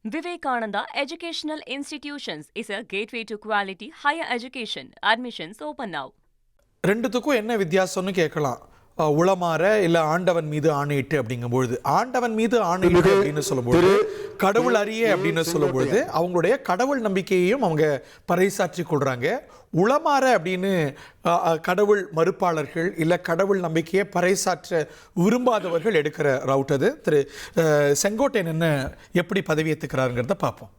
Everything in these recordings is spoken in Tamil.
Vivekananda Educational Institutions is a gateway to quality higher education. Admissions open now. ரெண்டுத்துக்கும் என்ன வித்தியாசம்னு கேட்கலாம். உளமாற இல்ல ஆண்டவன் மீது ஆணையிட்டு அப்படிங்கும்பொழுது, ஆண்டவன் மீது ஆணையிட்டு அப்படின்னு சொல்லும்போது, கடவுள் அறிய அப்படின்னு சொல்லும்பொழுது அவங்களுடைய கடவுள் நம்பிக்கையையும் அவங்க பறைசாற்றி கொள்றாங்க. உளமாற அப்படின்னு கடவுள் மறுப்பாளர்கள் இல்ல கடவுள் நம்பிக்கையை பறைசாற்ற விரும்பாதவர்கள் எடுக்கிற ரவுட் அது. திரு செங்கோட்டையன் என்ன எப்படி பதவியேற்றுக்கிறாருங்கிறத பார்ப்போம்.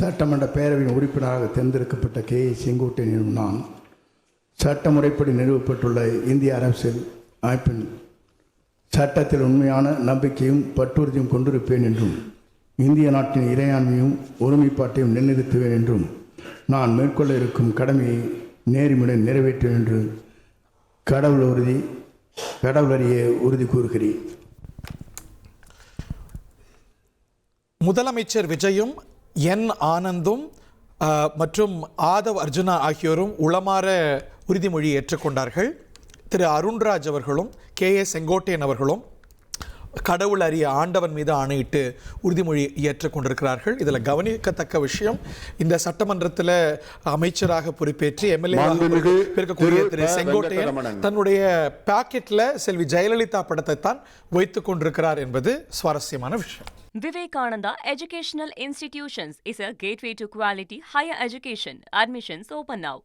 சட்டமன்ற பேரவையின் உறுப்பினராக தேர்ந்தெடுக்கப்பட்ட கே செங்கோட்டையன் நான் சட்டமுறைப்படி நிறுவப்பட்டுள்ள இந்திய அரசியல் அமைப்பின் சட்டத்தில் உண்மையான நம்பிக்கையும் பற்றுறுதியும் கொண்டிருப்பேன் என்றும் இந்திய நாட்டின் இறையாண்மையும் ஒருமைப்பாட்டையும் நிலைநிறுத்துவேன் என்றும் நான் மேற்கொள்ள இருக்கும் கடமையை நேர்மையுடன் நிறைவேற்றுவேன் என்று கடவுளறிய உறுதி கூறுகிறேன். முதலமைச்சர் விஜயும் என் ஆனந்தும் மற்றும் ஆதவ் அர்ஜுனா ஆகியோரும் உளமாற உறுதிமொழி ஏற்றுக்கொண்டார்கள். திரு அருண்ராஜ் அவர்களும் கே செங்கோட்டையன் அவர்களும் கடவுள் அறிய ஆண்டவன் மீது ஆணையிட்டு உறுதிமொழி ஏற்றுக்கொண்டிருக்கிறார்கள். இதில் கவனிக்கத்தக்க விஷயம், இந்த சட்டமன்றத்தில் அமைச்சராக பொறுப்பேற்று எம்எல்ஏ இருக்கக்கூடிய திரு செங்கோட்டையன் தன்னுடைய பாக்கெட்டில் செல்வி ஜெயலலிதா படத்தை தான் வைத்துக் கொண்டிருக்கிறார் என்பது சுவாரஸ்யமான விஷயம். Vivekananda Educational Institutions is a gateway to quality higher education. Admissions open now.